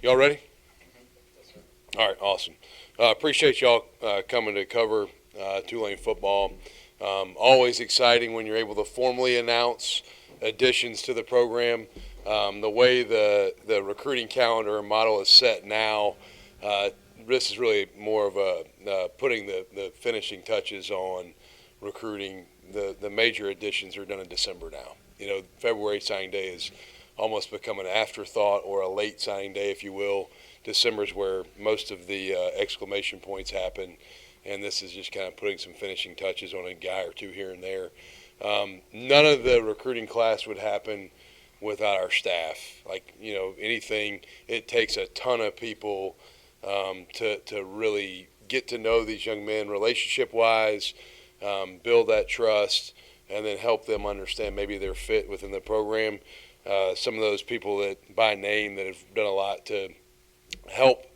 Y'all ready? All right, awesome. Appreciate y'all coming to cover Tulane football. Always exciting when you're able to formally announce additions to the program. The way the recruiting calendar and model is set now, this is really more of a putting the finishing touches on recruiting. The major additions are done in December now. February signing day is almost become an afterthought or a late signing day, if you will. December is where most of the exclamation points happen, and this is just kind of putting some finishing touches on a guy or two here and there. None of the recruiting class would happen without our staff. Anything, it takes a ton of people to really get to know these young men relationship-wise, build that trust, and then help them understand maybe their fit within the program. Some of those people that by name that have done a lot to help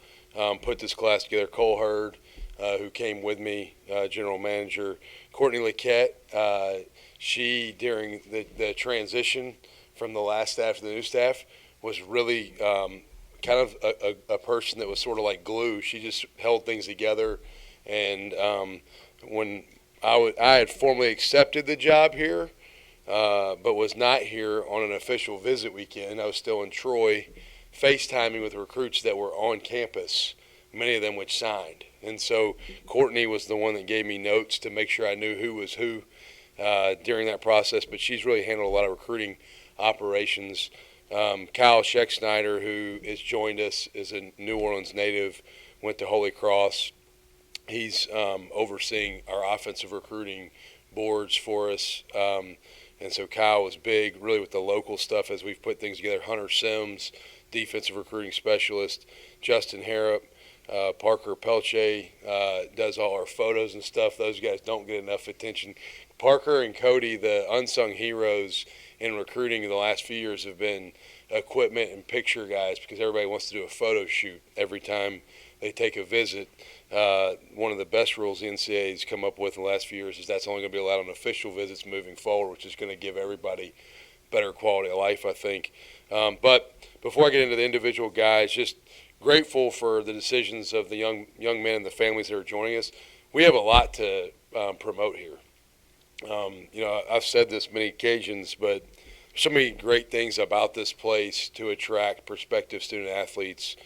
put this class together. Cole Hurd, who came with me, general manager. Courtney Lequette, she, during the transition from the last staff to the new staff, was really kind of a person that was sort of like glue. She just held things together. And when I had formally accepted the job here, but was not here on an official visit weekend, I was still in Troy, FaceTiming with recruits that were on campus, many of them which signed. And so Courtney was the one that gave me notes to make sure I knew who was who during that process. But she's really handled a lot of recruiting operations. Kyle Scheck-Snyder, who has joined us, is a New Orleans native, went to Holy Cross. He's overseeing our offensive recruiting boards for us. And so Kyle was big, really, with the local stuff as we've put things together. Hunter Sims, defensive recruiting specialist. Justin Harrop, Parker Pelche does all our photos and stuff. Those guys don't get enough attention. Parker and Cody, the unsung heroes in recruiting in the last few years, have been equipment and picture guys because everybody wants to do a photo shoot every time they take a visit. One of the best rules the NCAA has come up with in the last few years is that's only going to be allowed on official visits moving forward, which is going to give everybody better quality of life, I think. But before I get into the individual guys, just grateful for the decisions of the young men and the families that are joining us. We have a lot to promote here. I've said this many occasions, but so many great things about this place to attract prospective student athletes.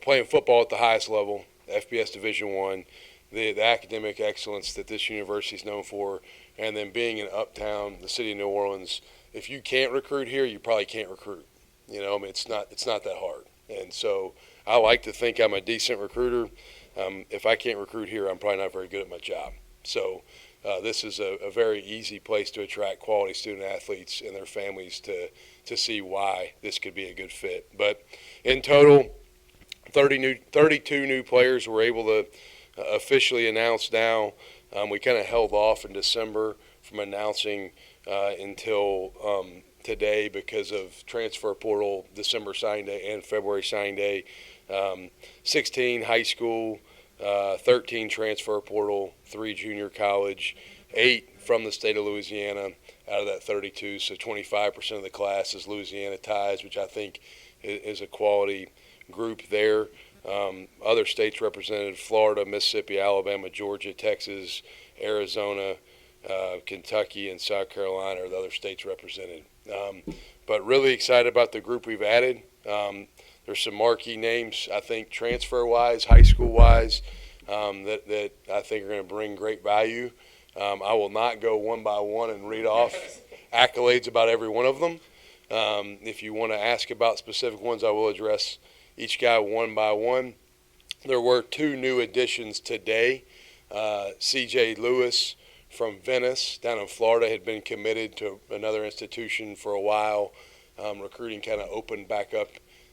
Playing football at the highest level, FBS Division I, the academic excellence that this university is known for, and then being in uptown, the city of New Orleans. If you can't recruit here, you probably can't recruit. It's not that hard. And so I like to think I'm a decent recruiter. If I can't recruit here, I'm probably not very good at my job. So this is a very easy place to attract quality student athletes and their families to see why this could be a good fit. But in total, 32 new players were able to officially announce now. We kind of held off in December from announcing until today because of transfer portal, December signing day and February signing day. 16 high school, 13 transfer portal, 3 junior college, 8 from the state of Louisiana out of that 32. So 25% of the class is Louisiana ties, which I think is a quality group there. Other states represented: Florida, Mississippi, Alabama, Georgia, Texas, Arizona, Kentucky, and South Carolina are the other states represented. But really excited about the group we've added. There's some marquee names, I think, transfer-wise, high school-wise, that I think are going to bring great value. I will not go one by one and read off accolades about every one of them. If you want to ask about specific ones, I will address each guy one by one. There were 2 new additions today. C.J. Lewis from Venice down in Florida had been committed to another institution for a while. Recruiting kind of opened back up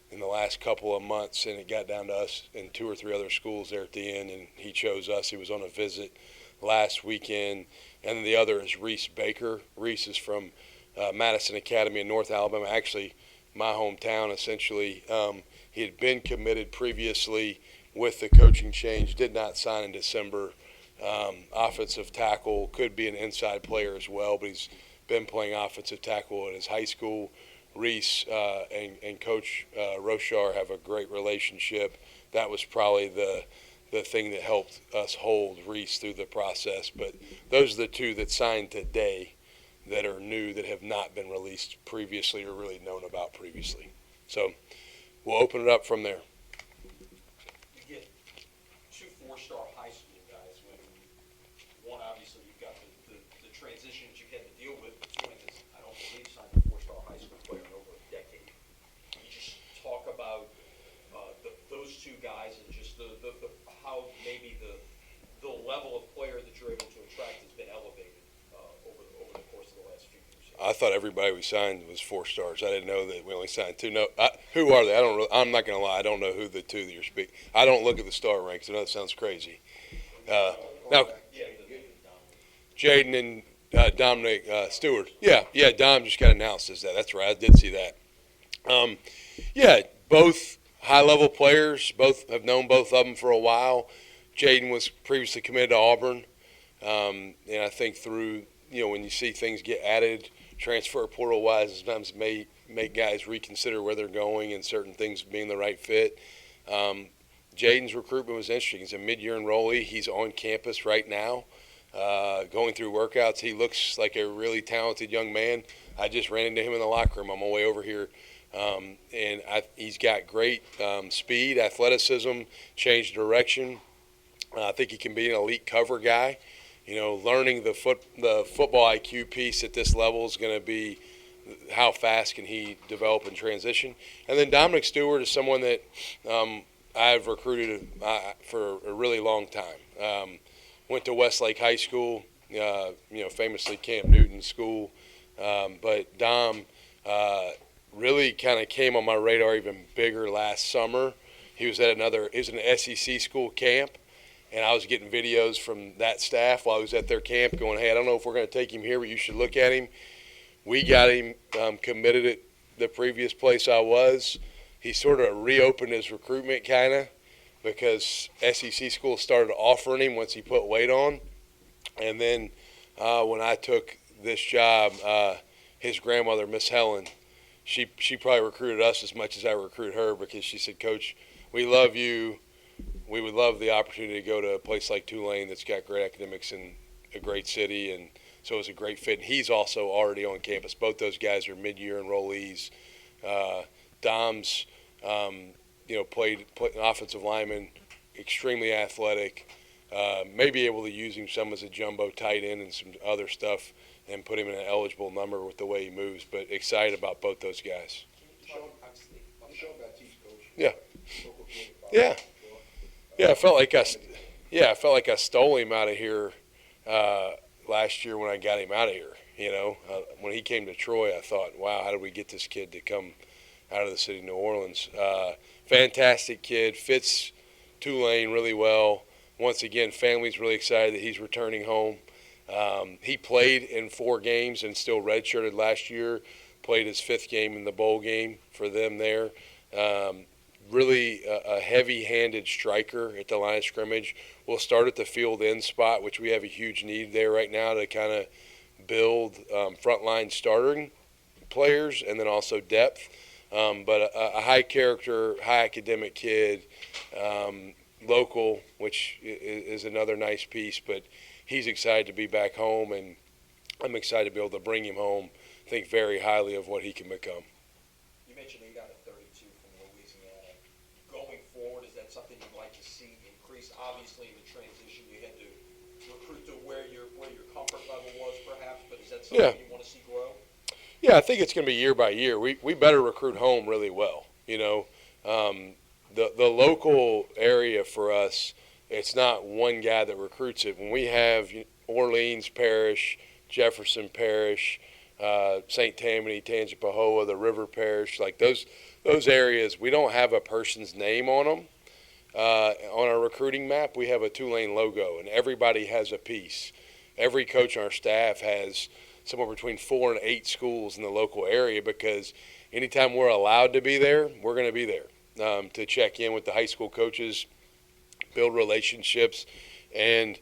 in the last couple of months, and it got down to us and 2 or 3 other schools there at the end, and he chose us. He was on a visit last weekend. And then the other is Reese Baker. Reese is from Madison Academy in North Alabama, actually my hometown essentially. He had been committed previously with the coaching change, did not sign in December. Offensive tackle, could be an inside player as well, but he's been playing offensive tackle at his high school. Reese and Coach Rochar have a great relationship. That was probably the thing that helped us hold Reese through the process. But those are the two that signed today that are new, that have not been released previously or really known about previously. So we'll open it up from there. You get two four-star high school guys when one, obviously, you've got the transitions you had to deal with between this. I don't believe signed a four-star high school player in over a decade. Can you just talk about those two guys and just how maybe the level of player that you're able to attract has been elevated over the course of the last few years? I thought everybody we signed was 4 stars. I didn't know that we only signed 2. No, who are they? I don't. I'm not going to lie. I don't know who the 2 that you're speaking. I don't look at the star ranks. I know that sounds crazy. Now, Jaden and Dominic Stewart. Yeah. Dom just got announced as that. That's right. I did see that. Yeah, both high-level players. Both have known both of them for a while. Jaden was previously committed to Auburn, and I think through when you see things get added, transfer portal-wise, sometimes it may make guys reconsider where they're going and certain things being the right fit. Jaden's recruitment was interesting. He's a mid-year enrollee. He's on campus right now, going through workouts. He looks like a really talented young man. I just ran into him in the locker room on my way over here. And he's got great speed, athleticism, change direction. I think he can be an elite cover guy. Learning the football IQ piece at this level is going to be how fast can he develop and transition. And then Dominic Stewart is someone that I've recruited for a really long time. Went to Westlake High School, famously Cam Newton's school. But Dom really kind of came on my radar even bigger last summer. He was at an SEC school camp, and I was getting videos from that staff while I was at their camp going, hey, I don't know if we're going to take him here, but you should look at him. We got him committed at the previous place I was. He sort of reopened his recruitment kind of because SEC school started offering him once he put weight on. And then when I took this job, his grandmother, Miss Helen, she probably recruited us as much as I recruit her because she said, Coach, we love you. We would love the opportunity to go to a place like Tulane that's got great academics and a great city, and so it was a great fit. And he's also already on campus. Both those guys are mid-year enrollees. Dom's, played offensive lineman, extremely athletic. May be able to use him some as a jumbo tight end and some other stuff and put him in an eligible number with the way he moves. But excited about both those guys. Yeah. I felt like I stole him out of here last year when I got him out of here. When he came to Troy, I thought, wow, how did we get this kid to come out of the city of New Orleans? Fantastic kid, fits Tulane really well. Once again, family's really excited that he's returning home. He played in 4 games and still redshirted last year. Played his 5th game in the bowl game for them there. Really a heavy-handed striker at the line of scrimmage. We'll start at the field end spot, which we have a huge need there right now to kind of build frontline starting players and then also depth. But a high-character, high-academic kid, local, which is another nice piece. But he's excited to be back home, and I'm excited to be able to bring him home. Think very highly of what he can become. You mentioned he got a 32 from Louisiana. Going forward, is that something you'd like to see increase? Obviously, in the transition, you had to recruit to where your comfort level was, perhaps. But is that something you want to see grow? Yeah, I think it's going to be year by year. We better recruit home really well. The local area for us, it's not one guy that recruits it. When we have Orleans Parish, Jefferson Parish, St. Tammany, Tangipahoa, the River Parish, like those areas, we don't have a person's name on them. On our recruiting map, we have a Tulane logo, and everybody has a piece. Every coach on our staff has somewhere between 4 and 8 schools in the local area because anytime we're allowed to be there, we're going to be there to check in with the high school coaches, build relationships, And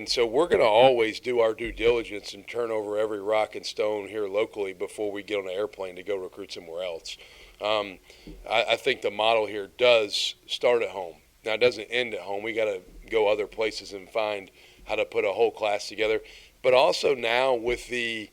so we're going to always do our due diligence and turn over every rock and stone here locally before we get on an airplane to go recruit somewhere else. I think the model here does start at home. Now, it doesn't end at home. We got to go other places and find how to put a whole class together. But also now with the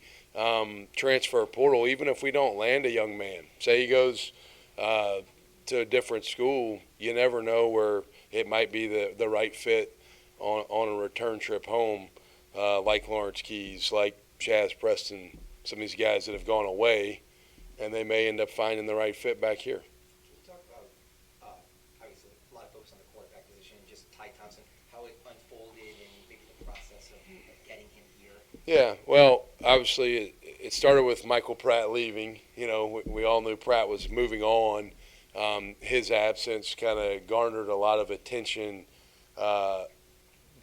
transfer portal, even if we don't land a young man, say he goes to a different school, you never know where it might be the right fit on a return trip home, like Lawrence Keys, like Chaz Preston, some of these guys that have gone away, and they may end up finding the right fit back here. Can you talk about, obviously, a lot of focus on the quarterback position, just Ty Thompson, how it unfolded and maybe the process of getting him here? Yeah, well, obviously it started with Michael Pratt leaving. You know, we all knew Pratt was moving on. His absence kind of garnered a lot of attention,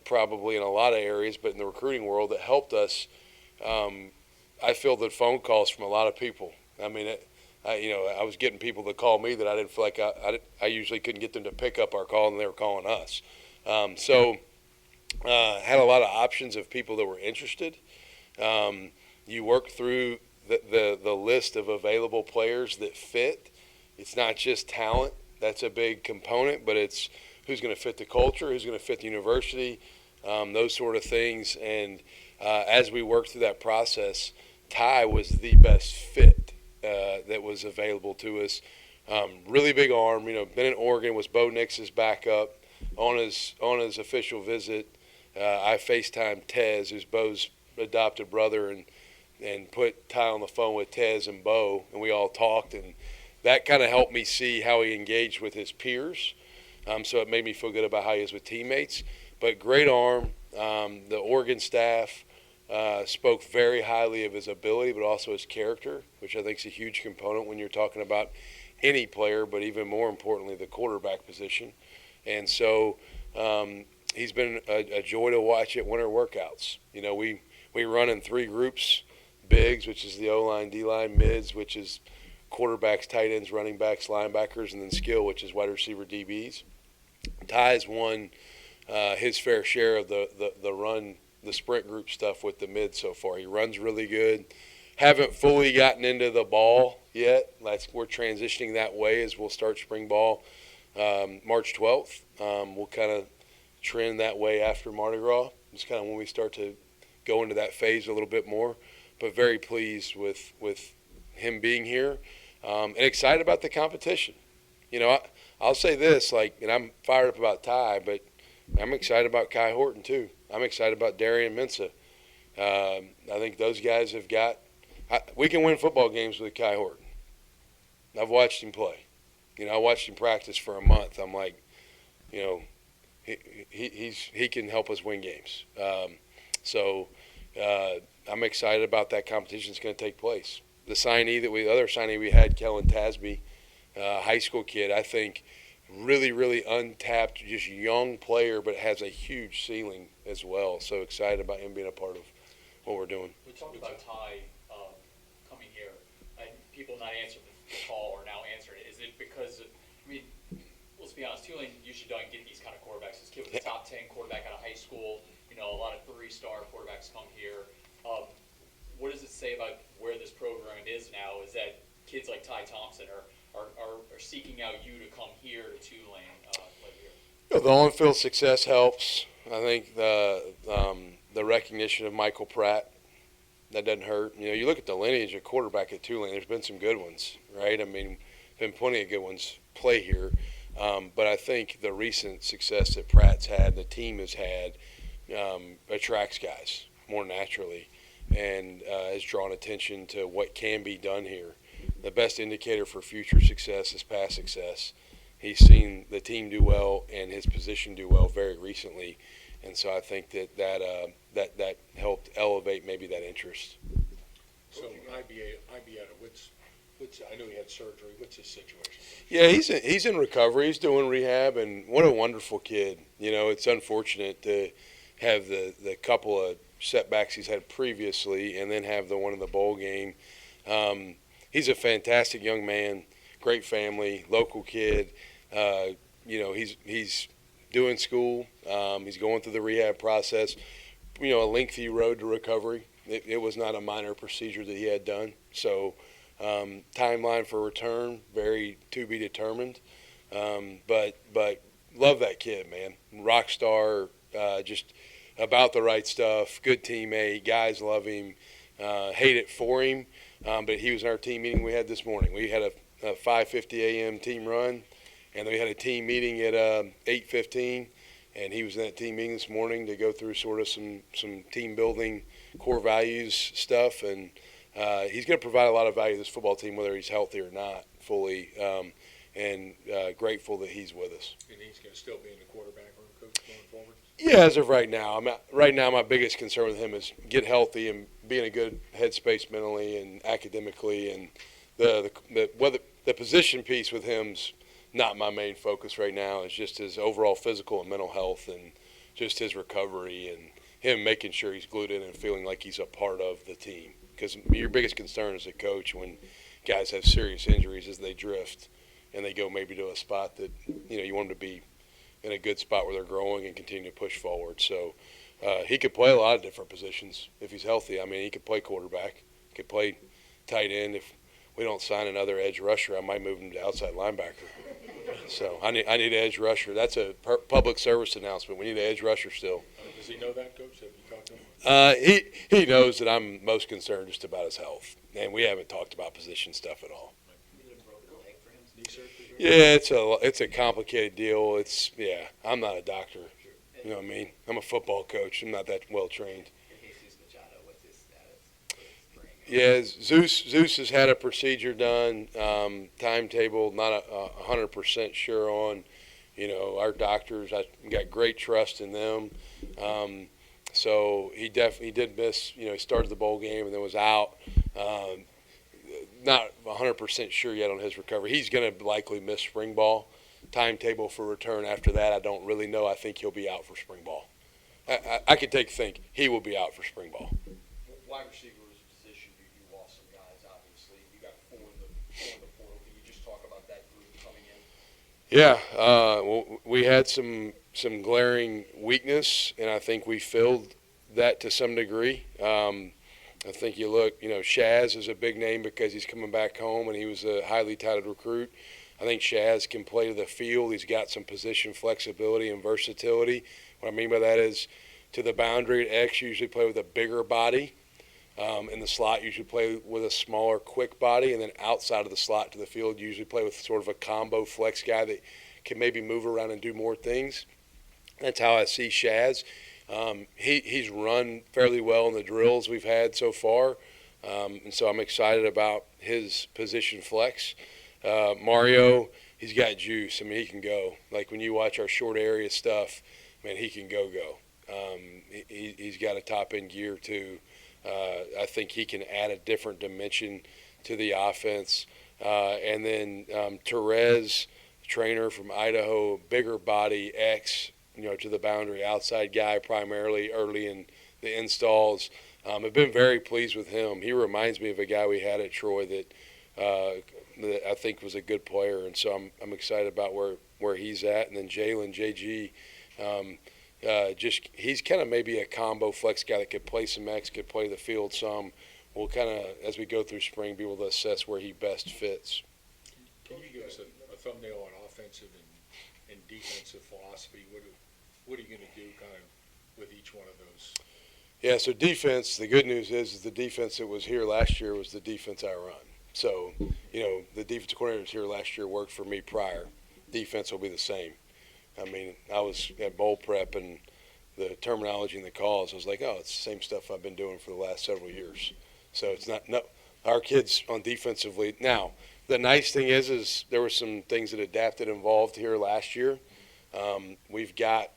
probably in a lot of areas, but in the recruiting world that helped us. I fielded phone calls from a lot of people. I mean, I was getting people to call me that I didn't feel like I usually couldn't get them to pick up our call, and they were calling us. So had a lot of options of people that were interested. You work through the list of available players that fit. It's not just talent. That's a big component, but it's who's going to fit the culture, who's going to fit the university, those sort of things. And as we worked through that process, Ty was the best fit that was available to us. Really big arm. You know, been in Oregon, was Bo Nix's backup. On his official visit, I FaceTimed Tez, who's Bo's adopted brother, and put Ty on the phone with Tez and Bo, and we all talked, and that kind of helped me see how he engaged with his peers. So it made me feel good about how he is with teammates. But great arm. The Oregon staff spoke very highly of his ability, but also his character, which I think is a huge component when you're talking about any player, but even more importantly, the quarterback position. And so he's been a joy to watch at winter workouts. You know, we run in 3 groups: bigs, which is the O-line, D-line; mids, which is quarterbacks, tight ends, running backs, linebackers; and then skill, which is wide receiver, DBs. Ty's won his fair share of the sprint group stuff with the mids so far. He runs really good. Haven't fully gotten into the ball yet. We're transitioning that way as we'll start spring ball March 12th. We'll kind of trend that way after Mardi Gras. It's kind of when we start to go into that phase a little bit more. But very pleased with him being here, and excited about the competition. You know, I'll say this, and I'm fired up about Ty, but I'm excited about Kai Horton too. I'm excited about Darian Mensah. I think those guys have got we can win football games with Kai Horton. I've watched him play. You know, I watched him practice for a month. I'm like, you know, he can help us win games. So I'm excited about that competition that's going to take place. The other signee we had, Kellen Tasby, high school kid, I think really, really untapped, just young player, but has a huge ceiling as well. So excited about him being a part of what we're doing. We talked about Ty coming here, and people not answering the call or now answering it. Is it because, let's be honest, Tulane usually doesn't get these kind of quarterbacks. This kid was a top 10 quarterback out of high school. You know, a lot of 3-star quarterbacks come here. What does it say about where this program is now? Is that kids like Ty Thompson are seeking out you to come here to Tulane play here? You know, the on-field success helps. I think the recognition of Michael Pratt, that doesn't hurt. You know, you look at the lineage of quarterback at Tulane, there's been some good ones, right? I mean, been plenty of good ones play here. But I think the recent success that Pratt's had, the team has had, attracts guys more naturally and has drawn attention to what can be done here. The best indicator for future success is past success. He's seen the team do well and his position do well very recently, and so I think that helped elevate maybe that interest. So Ibieta, what's I know he had surgery. What's his situation? Yeah, he's in recovery. He's doing rehab, and what a wonderful kid. You know, it's unfortunate to have the couple of setbacks he's had previously and then have the one in the bowl game. He's a fantastic young man, great family, local kid. You know, he's doing school. He's going through the rehab process. You know, a lengthy road to recovery. It was not a minor procedure that he had done. So timeline for return, very to be determined. But love that kid, man. Rock star, just about the right stuff. Good teammate. Guys love him. Hate it for him. But he was in our team meeting we had this morning. We had a 5:50 a.m. team run, and then we had a team meeting at 8:15. And he was in that team meeting this morning to go through sort of some team building, core values stuff. And he's going to provide a lot of value to this football team, whether he's healthy or not, fully. And grateful that he's with us. And he's going to still be in the quarterback room, coach, going forward? Yeah, as of right now. Right now, my biggest concern with him is get healthy and be in a good headspace mentally and academically. And the position piece with him's not my main focus right now. It's just his overall physical and mental health and just his recovery and him making sure he's glued in and feeling like he's a part of the team. Because your biggest concern as a coach when guys have serious injuries is they drift and they go maybe to a spot that, you know, you want them to be in a good spot where they're growing and continue to push forward. So he could play a lot of different positions if he's healthy. I mean, he could play quarterback, he could play tight end. If we don't sign another edge rusher, I might move him to outside linebacker. So I need an edge rusher. That's a public service announcement. We need an edge rusher still. Does he know that, coach? Have you talked to him? He knows that I'm most concerned just about his health, and we haven't talked about position stuff at all. Knee surgery? Yeah, it's a complicated deal. I'm not a doctor. You know what I mean? I'm a football coach. I'm not that well trained. Yeah, Zeus has had a procedure done. Timetable, not 100% sure on. You know, our doctors, I got great trust in them. So he definitely did miss. You know, he started the bowl game and then was out. Not 100% sure yet on his recovery. He's going to likely miss spring ball. Timetable for return after that, I don't really know. I think he'll be out for spring ball. I could think he will be out for spring ball. Wide receiver is a position you lost some guys, obviously. You got four in the portal. Can you just talk about that group coming in? Yeah, well, we had some glaring weakness, and I think we filled that to some degree. I think you look, you know, Shaz is a big name because he's coming back home, and he was a highly touted recruit. I think Shaz can play to the field. He's got some position flexibility and versatility. What I mean by that is to the boundary, X usually play with a bigger body. In the slot, usually play with a smaller, quick body, and then outside of the slot to the field, usually play with sort of a combo flex guy that can maybe move around and do more things. That's how I see Shaz. He's run fairly well in the drills we've had so far, and so I'm excited about his position flex. Mario, he's got juice. I mean, he can go. Like when you watch our short area stuff, man, he can go. He's got a top-end gear too. I think he can add a different dimension to the offense. And then Therese, trainer from Idaho, bigger body, X, you know, to the boundary, outside guy primarily early in the installs. I've been very pleased with him. He reminds me of a guy we had at Troy that I think was a good player, and so I'm excited about where he's at. And then Jalen, JG, he's kind of maybe a combo flex guy that could play some X, could play the field some. We'll kind of, as we go through spring, be able to assess where he best fits. Can you give us a thumbnail on offensive and defensive philosophy? What are you going to do kind of with each one of those? Yeah, so defense, the good news is the defense that was here last year was the defense I run. So, you know, the defensive coordinator was here last year, worked for me prior. Defense will be the same. I mean, I was at bowl prep and the terminology and the calls, I was like, oh, it's the same stuff I've been doing for the last several years. So it's not our kids on defensively. Now, the nice thing is there were some things that adapted involved here last year. We've got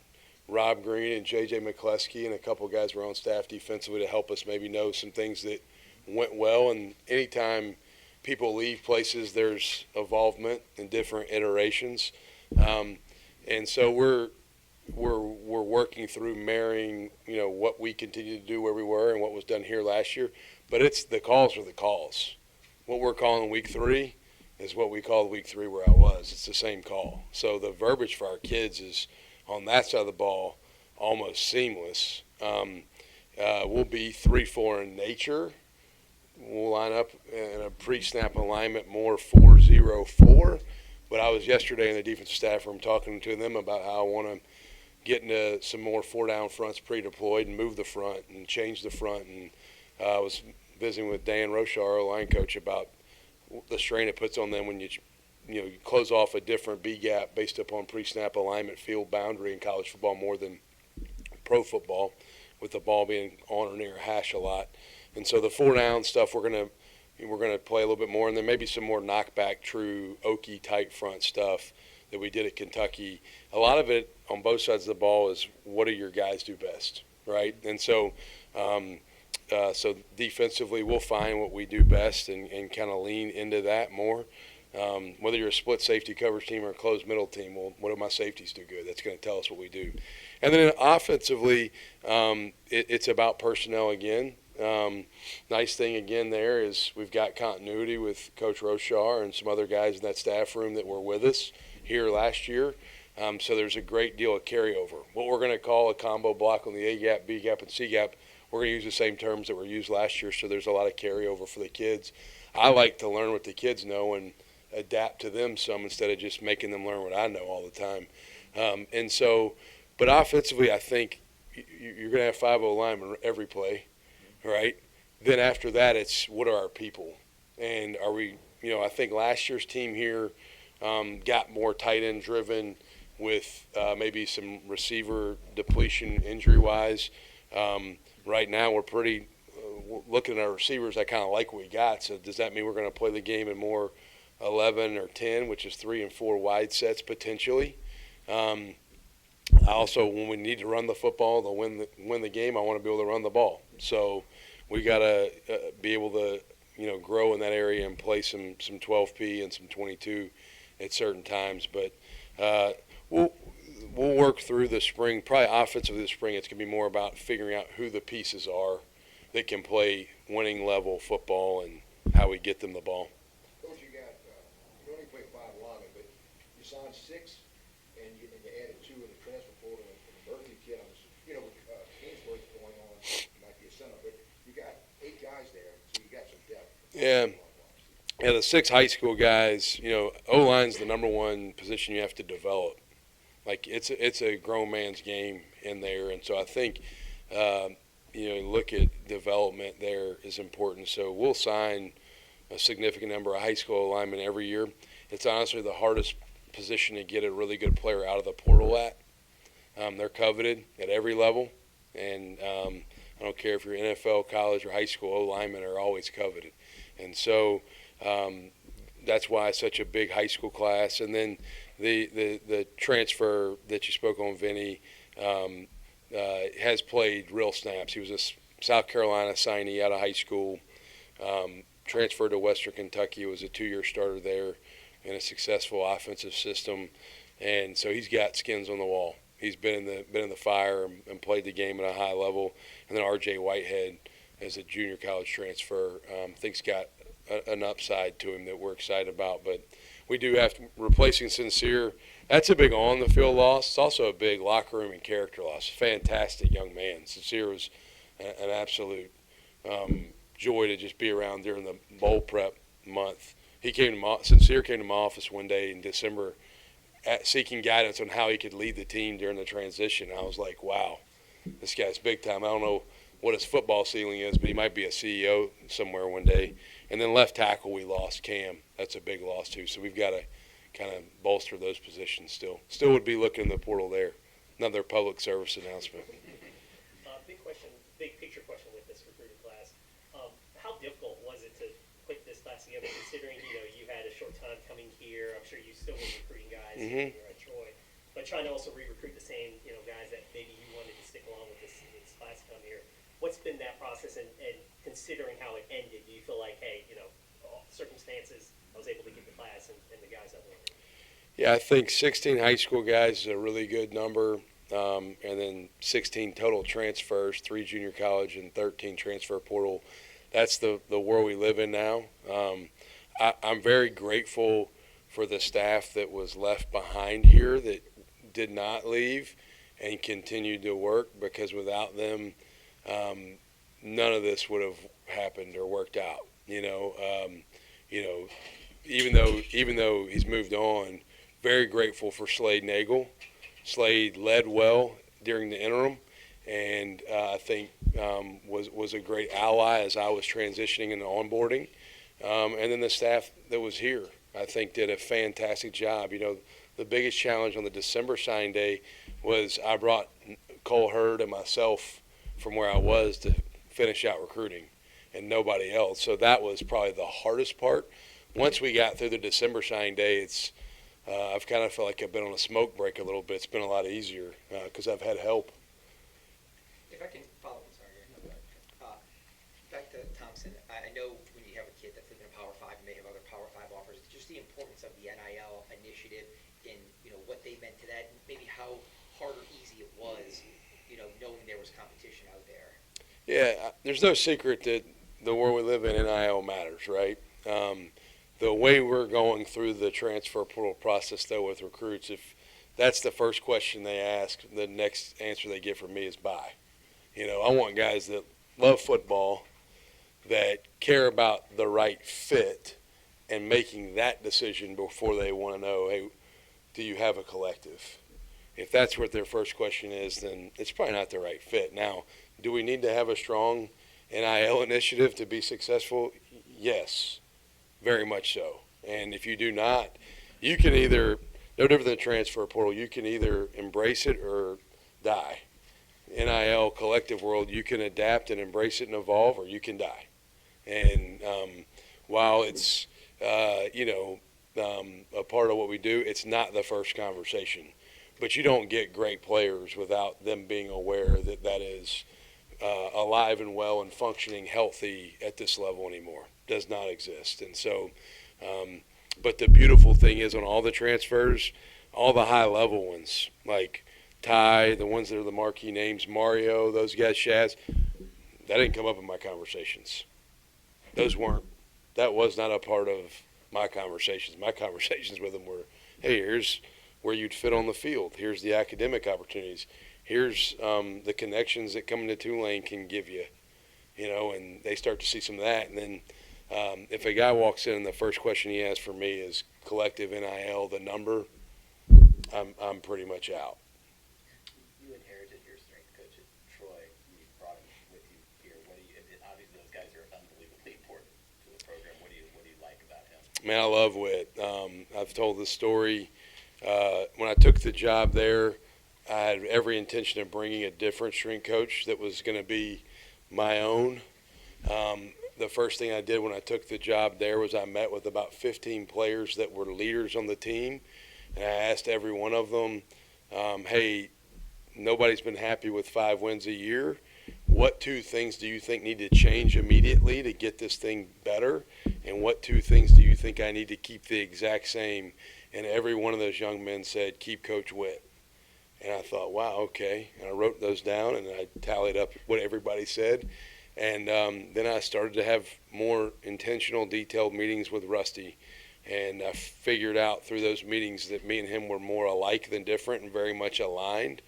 Rob Green and J.J. McCleskey and a couple of guys who are on staff defensively to help us maybe know some things that went well. And anytime people leave places, there's evolvement and different iterations. And so we're working through marrying, you know, what we continue to do where we were and what was done here last year. But it's the calls are the calls. What we're calling week 3 is what we called week 3 where I was. It's the same call. So the verbiage for our kids is on that side of the ball almost seamless. We'll be 3-4 in nature. We'll line up in a pre-snap alignment more 4-0-4. But I was yesterday in the defensive staff room talking to them about how I want to get into some more 4-down fronts pre-deployed and move the front and change the front. And I was visiting with Dan Rochar, our line coach, about the strain it puts on them when you close off a different B gap based upon pre-snap alignment, field boundary in college football more than pro football, with the ball being on or near a hash a lot. And so the 4-down stuff we're gonna play a little bit more, and then maybe some more knockback, true Okie type front stuff that we did at Kentucky. A lot of it on both sides of the ball is what do your guys do best, right? And so so defensively we'll find what we do best and kind of lean into that more. Whether you're a split safety coverage team or a closed middle team, well, what do my safeties do good? That's going to tell us what we do. And then offensively, it's about personnel again. Nice thing again there is we've got continuity with Coach Rochar and some other guys in that staff room that were with us here last year. So there's a great deal of carryover. What we're going to call a combo block on the A gap, B gap, and C gap, we're going to use the same terms that were used last year. So there's a lot of carryover for the kids. I like to learn what the kids know and adapt to them some instead of just making them learn what I know all the time. And so, but offensively, I think you're going to have 5 linemen every play, right? Then after that, it's what are our people? And are we, I think last year's team here got more tight end driven with maybe some receiver depletion injury-wise. Right now, we're pretty looking at our receivers. I kind of like what we got. So does that mean we're going to play the game in more 11 or 10, which is 3 and 4 wide sets potentially? Also, when we need to run the football to win the game, I want to be able to run the ball. So we got to be able to grow in that area and play some 12P and some 22 at certain times. But we'll work through the spring. Probably offensively this spring, it's going to be more about figuring out who the pieces are that can play winning level football and how we get them the ball. Coach, you only played 5 linemen, but you signed 6, and you added 2 in the transfer portal and the Berkeley kid. With Kingsbury going on, you might be a center, but you got 8 guys there, so you got some depth. Yeah, the 6 high school guys, O-line's the number one position you have to develop. Like, it's a grown man's game in there, and so I think, look at development there is important. So we'll sign a significant number of high school linemen every year. It's honestly the hardest position to get a really good player out of the portal at. They're coveted at every level, and I don't care if you're NFL, college, or high school, O-linemen are always coveted. And so that's why it's such a big high school class. And then the transfer that you spoke on, Vinny, has played real snaps. He was a South Carolina signee out of high school, transferred to Western Kentucky, was a 2-year starter there in a successful offensive system, and so he's got skins on the wall. He's been in the fire and played the game at a high level. And then R.J. Whitehead, as a junior college transfer, think's got an upside to him that we're excited about. But we do have to replacing Sincere. That's a big on-the-field loss. It's also a big locker room and character loss. Fantastic young man. Sincere was an absolute joy to just be around during the bowl prep month. Sincere came to my office one day in December seeking guidance on how he could lead the team during the transition. I was like, wow, this guy's big time. I don't know what his football ceiling is, but he might be a CEO somewhere one day. And then left tackle, we lost Cam. That's a big loss too. So we've got to kind of bolster those positions still. Still would be looking in the portal there. Another public service announcement. Big picture question with this recruiting class. How difficult was it to put this class together, considering you had a short time coming here? I'm sure you still were recruiting guys when you were at Troy, but trying to also re-recruit the same guys that maybe you wanted to stick along with this class come here. What's been that process, and considering how it ended, do you feel like, hey, circumstances, I was able to get the class and the guys I wanted? Yeah, I think 16 high school guys is a really good number. And then 16 total transfers, 3 junior college and 13 transfer portal. That's the world we live in now. I'm very grateful for the staff that was left behind here that did not leave and continued to work, because without them, none of this would have happened or worked out. Even though he's moved on, very grateful for Slade Nagel. Slade led well during the interim, and I think was a great ally as I was transitioning into onboarding. And then the staff that was here, I think, did a fantastic job. The biggest challenge on the December signing day was I brought Cole Hurd and myself from where I was to finish out recruiting, and nobody else. So that was probably the hardest part. Once we got through the December signing day, I've kind of felt like I've been on a smoke break a little bit. It's been a lot easier because I've had help. If I can follow, back to Thompson, I know when you have a kid that's in a Power 5 and they have other Power 5 offers, just the importance of the NIL initiative and, what they meant to that, and maybe how hard or easy it was, knowing there was competition out there. Yeah, there's no secret that the world we live in, NIL matters, right? The way we're going through the transfer portal process, though, with recruits, if that's the first question they ask, the next answer they get from me is bye. I want guys that love football, that care about the right fit, and making that decision before they want to know, hey, do you have a collective? If that's what their first question is, then it's probably not the right fit. Now, do we need to have a strong NIL initiative to be successful? Yes, very much so. And if you do not, you can either, no different than the transfer portal, you can either embrace it or die. NIL collective world, you can adapt and embrace it and evolve, or you can die. And while it's, a part of what we do, it's not the first conversation. But you don't get great players without them being aware that that is alive and well and functioning healthy at this level anymore. Does not exist. And so, but the beautiful thing is on all the transfers, all the high-level ones, like Ty, the ones that are the marquee names, Mario, those guys, Shaz, that didn't come up in my conversations. That was not a part of my conversations. My conversations with them were, hey, here's where you'd fit on the field. Here's the academic opportunities. Here's the connections that coming to Tulane can give you, and they start to see some of that. And then if a guy walks in and the first question he asks for me is collective NIL, the number, I'm pretty much out. You inherited your strength coach at Troy. You brought him with you here. Obviously those guys are unbelievably important to the program. What do you like about him? Man, I love Whit. I've told this story. When I took the job there, I had every intention of bringing a different strength coach that was going to be my own. The first thing I did when I took the job there was I met with about 15 players that were leaders on the team, and I asked every one of them, hey, nobody's been happy with 5 wins a year. What 2 things do you think need to change immediately to get this thing better? And what 2 things do you think I need to keep the exact same? And every one of those young men said, keep Coach Whit. And I thought, wow, okay. And I wrote those down, and I tallied up what everybody said. And then I started to have more intentional, detailed meetings with Rusty. And I figured out through those meetings that me and him were more alike than different and very much aligned.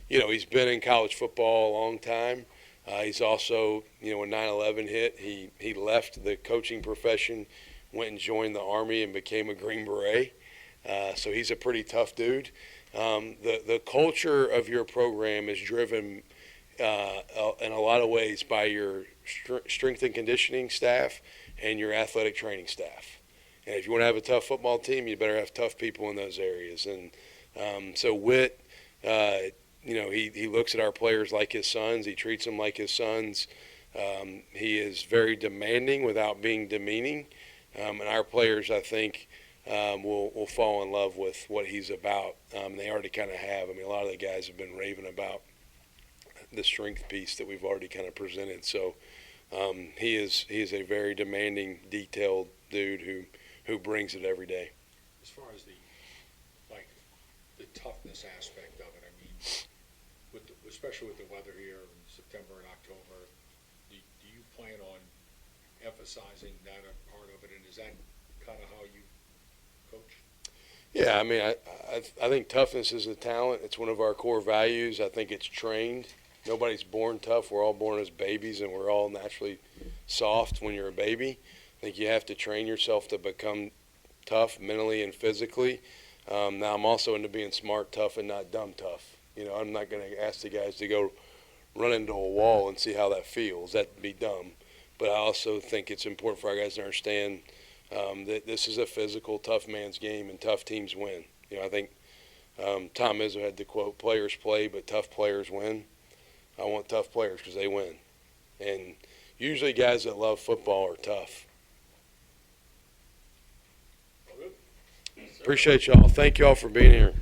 He's been in college football a long time. He's also, when 9/11 hit, he left the coaching profession, went and joined the Army and became a Green Beret. So he's a pretty tough dude. The culture of your program is driven in a lot of ways by your strength and conditioning staff and your athletic training staff. And if you want to have a tough football team, you better have tough people in those areas. And so Whit, he looks at our players like his sons. He treats them like his sons. He is very demanding without being demeaning. And our players, I think, will fall in love with what he's about. They already kind of have. A lot of the guys have been raving about the strength piece that we've already kind of presented. So he is a very demanding, detailed dude who brings it every day. As far as the toughness aspect of it, especially with the weather here in September and October, do you plan on emphasizing that part of it, and is that kind of how you coach? Yeah, I think toughness is a talent. It's one of our core values. I think it's trained. Nobody's born tough. We're all born as babies, and we're all naturally soft when you're a baby. I think you have to train yourself to become tough mentally and physically. Now, I'm also into being smart, tough, and not dumb tough. I'm not going to ask the guys to go run into a wall and see how that feels. That'd be dumb. But I also think it's important for our guys to understand that this is a physical, tough man's game, and tough teams win. I think Tom Izzo had the quote, "Players play, but tough players win." I want tough players because they win. And usually guys that love football are tough. Appreciate y'all. Thank y'all for being here.